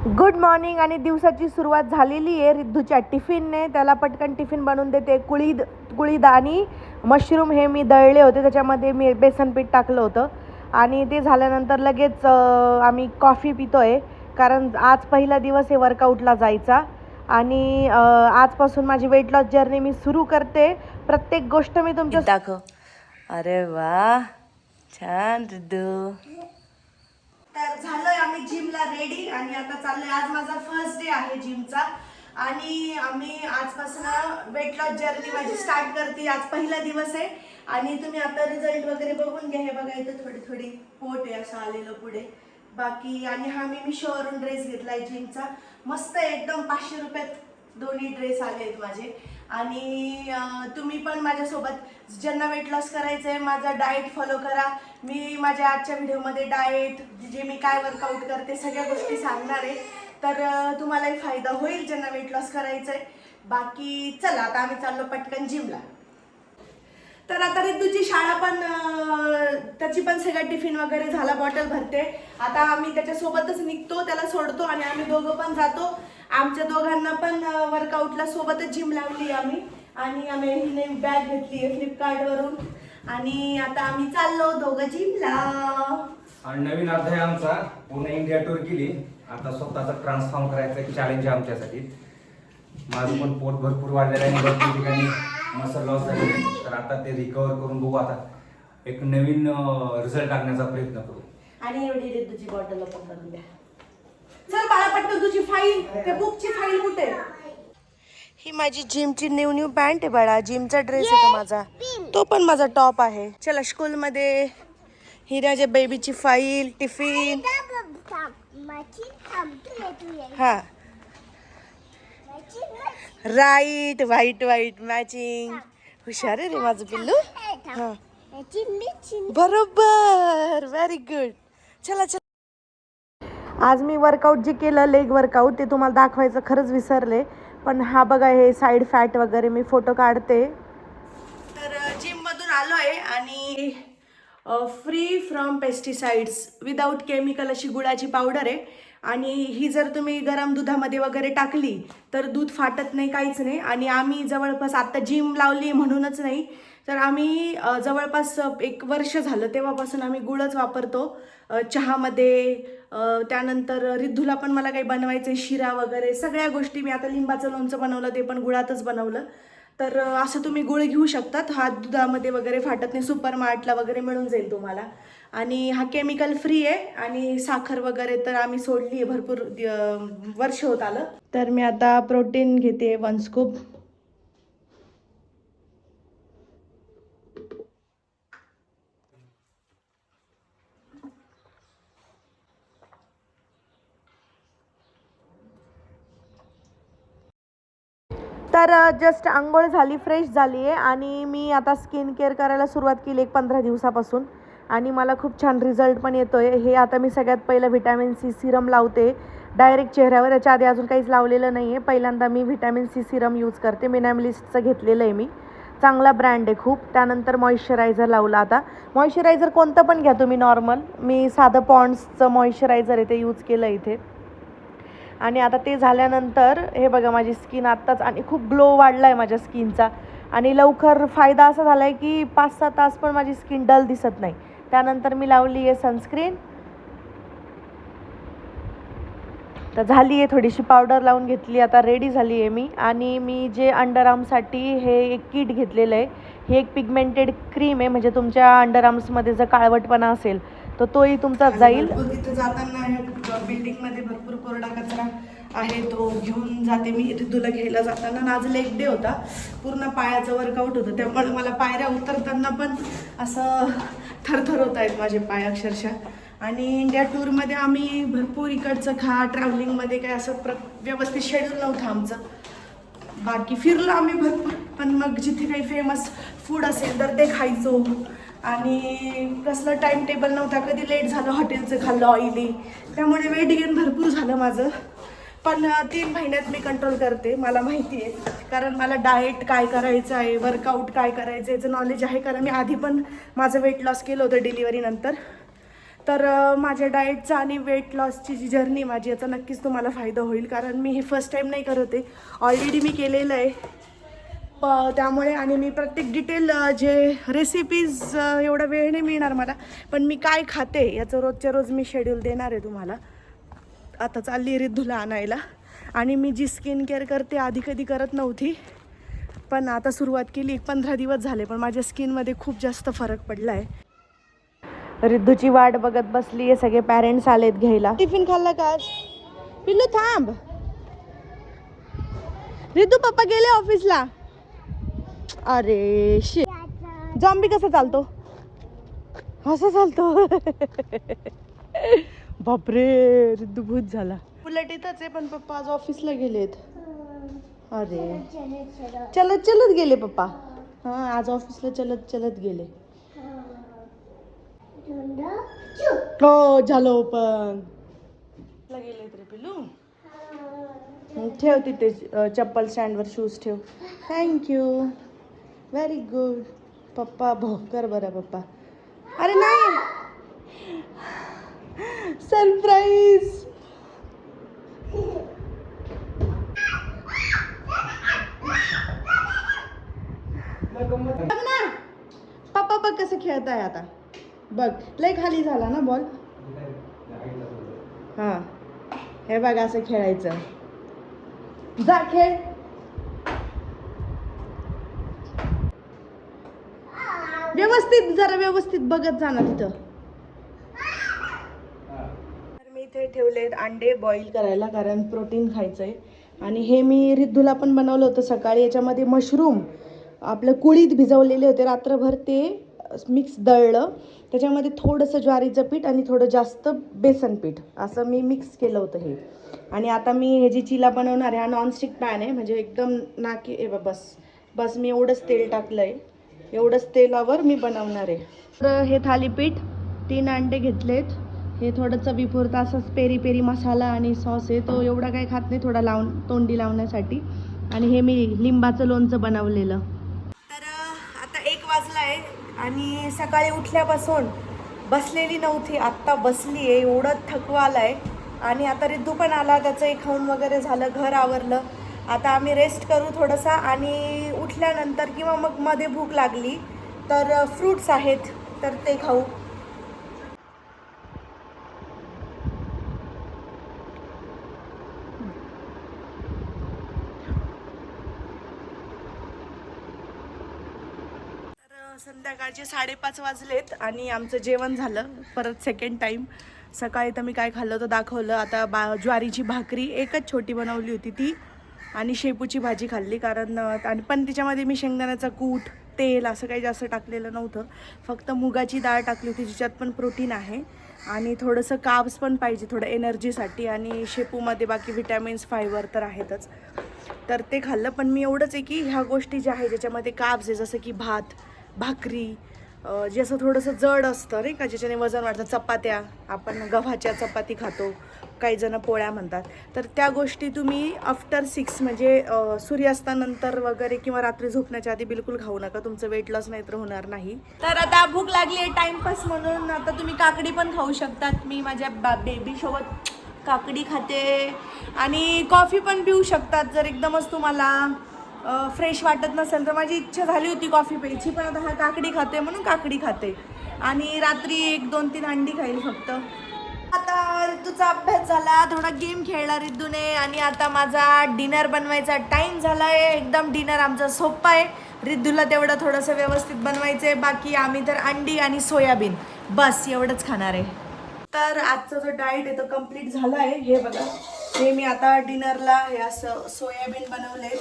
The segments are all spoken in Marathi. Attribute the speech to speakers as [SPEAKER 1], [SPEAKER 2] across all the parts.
[SPEAKER 1] गुड मॉर्निंग आणि दिवसाची सुरुवात झालेली आहे रिद्धूच्या टिफिनने. त्याला पटकन टिफिन बनवून देते. कुळीद आणि मशरूम हे मी दळले होते, त्याच्यामध्ये मी बेसन पीठ टाकलं होतं आणि ते झाल्यानंतर लगेच आम्ही कॉफी पितो आहे, कारण आज पहिला दिवस आहे वर्कआउटला जायचा आणि आजपासून माझी वेट लॉस जर्नी मी सुरू करते. प्रत्येक गोष्ट मी तुमच्या दाखव. अरे वा, छान रिद्धू. तर झालोय आम्ही जिमला रेडी आणि आता चाललोय. आज माझा फर्स्ट डे आहे जिमचा आणि आम्ही आजपासून वेट लॉस जर्नी माझी स्टार्ट करते. आज पहिला दिवस आहे आणि तुम्ही आता रिझल्ट वगैरे बघून घ्या. हे बघा इथं थोडी थोडी पोट आहे असं आलेलं पुढे बाकी. आणि हा मी मिशोवरून ड्रेस घेतलाय जिमचा, मस्त आहे एकदम. 500 रुपयात दोन्ही ड्रेस आले आहेत माझे. आणि तुम्ही पण माझ्यासोबत ज्यांना वेट लॉस करायचं आहे माझा डाएट फॉलो करा. मी माझ्या आजच्या व्हिडिओमध्ये डाएट, जे मी काय वर्कआउट करते सगळ्या गोष्टी सांगणार आहे, तर तुम्हालाही फायदा होईल ज्यांना वेट लॉस करायचं आहे. बाकी चला आता आम्ही चाललो पटकन जिमला. तर आता रिद्धूची शाळा पण त्याची पण सगळं टिफिन वगैरे झाला, बॉटल भरते. आता आम्ही त्याच्यासोबतच निघतो, त्याला सोडतो आणि आम्ही दोघं पण जातो. आमच्या दोघांना पण वर्कआउटला सोबतच जिम लावली आम्ही आणि आम्ही हिने बॅग घेतली आहे फ्लिपकार्टवरून आणि आता आम्ही चाललो दोघं जिमला.
[SPEAKER 2] आणि नवीन अध्याय आमचा पूर्ण इंडिया टूर केली. आता स्वतःचा ट्रान्सफॉर्म करायचं एक चॅलेंज आहे आमच्यासाठी. माझं पण पोट भरपूर वाढलेलं आहे, भरपूर ठिकाणी मसल लॉस झाले, तर आता ते रिकवर करून बघू. आता एक नवीन रिझल्ट आणण्याचा प्रयत्न करू.
[SPEAKER 1] आणि एवढी रिद्धूची बॉटल ओपन करून द्या. चल बाळा पटकन तुझी फाईल, ते बुकची फाईल कुठे? ही माझी जिमची न्यू पॅन्ट आहे बाळा, जिमचा ड्रेस आहे तो माझा, तो पण माझा टॉप आहे. चला स्कूलमध्ये ही राजा बेबीची फाईल, टिफिन. हा राईट, व्हाईट मॅचिंग. हुशार आहे रे माझं पिल्लू. हा बरोबर, व्हेरी गुड. चला चला. आज मी वर्कआउट जे केलं लेग वर्कआउट ते तुम्हाला दाखवायचं खरंच विसरले, पण हा बघा हे साईड फॅट वगैरे मी फोटो काढते. तर जिममधून आलो आहे आणि free from pesticides, without chemical अशी गुळाची पावडर आहे. आणि ही जर तुम्ही गरम दुधामध्ये वगैरे टाकली तर दूध फाटत नाही, काहीच नाही. आणि आम्ही जवळपास आत्ता जिम लावली म्हणूनच नाही, तर आम्ही जवळपास 1 वर्ष झालं तेव्हापासून आम्ही गुळच वापरतो चहामध्ये. त्यानंतर रिद्धूला पण मला काही बनवायचं शिरा वगैरे सगळ्या गोष्टी. मी आता लिंबाचं लोणचं बनवलं ते पण गुळातच बनवलं. तर असं तुम्ही गुळ घेऊ शकतात, हा दुधामध्ये वगैरे फाटत नाही. सुपर मार्टला वगैरे मिळून जाईल तुम्हाला. आणि हा केमिकल फ्री आहे आणि साखर वगैरे तर आम्ही सोडली आहे, भरपूर वर्ष होत आलं. तर मी आता प्रोटीन घेते 1 स्कूप. तर जस्ट आंघोळ झाली, फ्रेश झाली आहे आणि मी आता स्किन केअर करायला सुरुवात केली 15 दिवसापासून आणि मला खूप छान रिझल्ट पण येतो आहे. हे आता मी सगळ्यात पहिलं व्हिटॅमिन सी सिरम लावते डायरेक्ट चेहऱ्यावर. याच्या आधी अजून काहीच लावलेलं नाही आहे, पहिल्यांदा मी व्हिटॅमिन सी सिरम यूज करते. मिनिमलिस्टचं घेतलेलं आहे मी, चांगला ब्रँड आहे खूप. त्यानंतर मॉइश्चरायझर लावला. आता मॉइश्चरायझर कोणतं पण घ्या तुम्ही नॉर्मल, मी साधं पॉन्ड्सचं मॉइश्चरायझर आहे ते यूज केलं इथे. आणि आता ते झाल्यानंतर हे बघा माझी स्किन आत्ताच आणि खूप ग्लो वाढला आहे माझ्या स्किनचा. आणि लवकर फायदा असा झाला आहे की 5-6 तास पण माझी स्किन डल दिसत नाही. त्यानंतर मी लावली आहे सनस्क्रीन. तर झाली आहे, थोडीशी पावडर लावून घेतली, आता रेडी झाली आहे मी. आणि मी जे अंडर आर्म्ससाठी हे एक किट घेतलेलं आहे. हे एक पिगमेंटेड क्रीम आहे, म्हणजे तुमच्या अंडर आर्म्समध्ये जर काळवटपणा असेल तर तोही तुमचा जाईल. तिथं जाताना बिल्डिंगमध्ये भरपूर कोरडा कचरा आहे, तो घेऊन जाते मी. रिद्धूला घ्यायला जाताना आज लेग डे होता, पूर्ण पायाचं वर्कआउट होतं, त्यामुळे मला पायऱ्या उतरताना पण असं थरथर होत आहेत माझे पाय अक्षरशः. आणि इंडिया टूरमध्ये आम्ही भरपूर इकडचं ट्रॅव्हलिंगमध्ये काय असं व्यवस्थित शेड्यूल नव्हतं आमचं. बाकी फिरलो आम्ही भरपूर, पण मग जिथे काही फेमस फूड असेल तर ते खायचो. आणि कसलं टाईम टेबल नव्हता, कधी लेट झालं हॉटेलचं खाल्लं ऑइली, त्यामुळे वेट गेन भरपूर झालं माझं. पण 3 महिन्यात मी कंट्रोल करते, मला माहिती आहे, कारण मला डाएट काय करायचं आहे, वर्कआउट काय करायचं याचं नॉलेज आहे, कारण मी आधी पण माझं वेट लॉस केलं होतं डिलिव्हरीनंतर. तर माझ्या डाएटचा आणि वेट लॉसची जी जर्नी माझी याचा नक्कीच तुम्हाला फायदा होईल, कारण मी हे फर्स्ट टाईम नाही करत आहे, ऑलरेडी मी केलेलं आहे. त्यामुळे आणि मी प्रत्येक डिटेल जे रेसिपीज एवढा वेळ नाही मिळणार मला, पण मी काय खाते याचं रोजच्या रोज मी शेड्यूल देणार आहे तुम्हाला. आता चालली रिद्धूला आणायला. आणि मी जी स्किन केअर करते आधी कधी करत नव्हती, पण आता सुरुवात केली. 15 दिवस झाले, पण माझ्या स्किनमध्ये खूप जास्त फरक पडला आहे. रिद्धूची वाट बघत बसली आहे, सगळे पॅरेंट्स आलेत घ्यायला. टिफिन खाल्ला का आज? पिल्लू थांब. रिद्धू पप्पा गेले ऑफिसला. अरे शे, जॉम्बी कसा चालतो? असं चालतो. बापरे, रिद्धू भूत झाला. उलट इथंच आहे, पण पप्पा आज ऑफिसला गेलेत. अरे चलत चलत गेले पप्पा. हां, आज ऑफिसला चलत चलत गेले. हो झालो, पण गेले रे पिल्लू. ठेव तिथे चप्पल स्टँडवर, शूज ठेव. Thank you, very good. पप्पा भोकर बरं पप्पा. अरे नाही, सरप्राईज. बघ ना पप्पा, बघ कसं खेळताय आता. बघ लय खाली झाला ना बॉल. हां, हे बघ असं खेळायचं. जा खेळ. व्यवस्थित, जरा व्यवस्थित बघत जा ना तिथं. तर मी इथे ठेवलेत अंडे बॉईल करायला, कारण प्रोटीन खायचंय. आणि हे मी रिद्धूला पण बनवलं होतं सकाळी. याच्यामध्ये मशरूम आपलं कुळीत भिजवलेले होते रात्रभर, ते मिक्स दळलं. त्याच्यामध्ये थोडंसं ज्वारीचं पीठ आणि थोडं जास्त बेसन पीठ असं मी मिक्स केलं होतं हे. आणि आता मी हे जी चिला बनवणार आहे, हा नॉनस्टिक पॅन आहे, म्हणजे एकदम नाकी बस मी एवढंच तेल टाकलं आहे. एवढंच तेलावर मी बनवणार आहे. तर हे थालीपीठ 3 अंडे घेतलेत. हे थोडं चवीपुरतं असंच पेरी पेरी मसाला आणि सॉस आहे, तो एवढा काही खात नाही, थोडा तोंडी लावण्यासाठी. आणि हे मी लिंबाचं लोणचं बनवलेलं. तर आता 1 वाजला आहे आणि सकाळी उठल्यापासून बसलेली नव्हती, आत्ता बसली आहे. एवढं थकवा आला आहे. आणि आता रिद्धू पण आला, त्याचं खाऊन वगैरे झालं, घर आवरलं. आता आम्ही रेस्ट करू थोडंसं, आणि उठल्यानंतर किंवा मग मध्ये भूक लागली तर फ्रूट्स आहेत तर ते खाऊ. तर संध्याकाळचे 5:30 वाजलेत आणि आमचं जेवण झालं परत सेकंड टाईम. सकाळी तर मी काय खाल्लं तर दाखवलं. आता ज्वारीची भाकरी एकच छोटी बनवली होती ती, आणि शेपूची भाजी खाल्ली. कारण आणि पण तिच्यामध्ये मी शेंगदाण्याचा कूट, तेल असं काही जास्त टाकलेलं नव्हतं. फक्त मुगाची डाळ टाकली होती, जिच्यात पण प्रोटीन आहे आणि थोडंसं कार्ब्स पण पाहिजे थोडं एनर्जीसाठी. आणि शेपूमध्ये बाकी विटॅमिन्स, फायबर तर आहेतच, तर ते खाल्लं. पण मी एवढंच आहे की ह्या गोष्टी ज्या आहेत ज्याच्यामध्ये कार्ब्स आहे, जसं की भात, भाकरी, जे असं थोडंसं जड असतं नाही का, ज्याच्याने वजन वाढतं. चपात्या, आपण गव्हाच्या चपाती खातो, काही जण पोळ्या म्हणतात, तर त्या गोष्टी तुम्ही आफ्टर 6 म्हणजे सूर्यास्तानंतर वगैरे किंवा रात्री झोपण्याच्या आधी बिलकुल खाऊ नका. तुमचं वेट लॉस नाही तर होणार नाही. तर आता भूक लागली आहे टाइमपास म्हणून. आता तुम्ही काकडी पण खाऊ शकतात. मी माझ्या बेबीसोबत काकडी खाते आणि कॉफी पण पिऊ शकतात जर एकदमच तुम्हाला फ्रेश वाटत नसेल तर. माझी इच्छा झाली होती कॉफी प्यायची, पण आता हा काकडी खाते म्हणून काकडी खाते. आणि रात्री 1-2-3 अंडी खाईल फक्त. आता रिद्धूचा अभ्यास झाला, थोडा गेम खेळला रिद्धूने, आणि आता माझा डिनर बनवायचा टाईम झाला आहे. एकदम डिनर आमचा सोपा आहे. रिद्धूला तेवढं थोडंसं व्यवस्थित बनवायचं आहे. बाकी आम्ही तर अंडी आणि सोयाबीन बस एवढंच खाणार आहे. तर आजचा जो डाएट आहे तो कम्प्लीट झाला आहे. हे बघा, हे मी आता डिनरला हे असं सोयाबीन बनवले.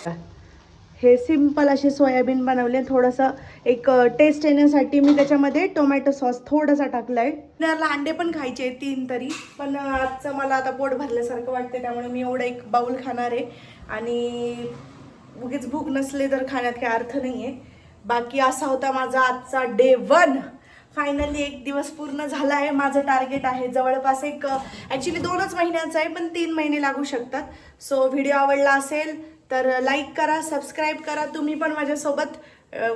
[SPEAKER 1] हे सिंपल असे सोयाबीन बनवले. थोडंसं एक टेस्ट येण्यासाठी मी त्याच्यामध्ये टोमॅटो सॉस थोडासा टाकला आहे. डिनरला अंडे पण खायचे 3 तरी, पण आजचं मला आता पोट भरल्यासारखं वाटते, त्यामुळे मी एवढं 1 बाउल खाणार आहे. आणि उगीच भूक नसले तर खाण्यात काही अर्थ नाही आहे. बाकी असा होता माझा आजचा डे 1. फायनली 1 दिवस पूर्ण झाला आहे. माझं टार्गेट आहे जवळपास ॲक्च्युली 2च महिन्याचं आहे, पण 3 महिने लागू शकतात. सो व्हिडिओ आवडला असेल तर लाईक करा, सबस्क्राईब करा. तुम्ही पण माझ्यासोबत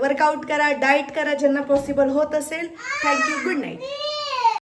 [SPEAKER 1] वर्कआउट करा, डाएट करा ज्यांना पॉसिबल होत असेल. Thank you, good night.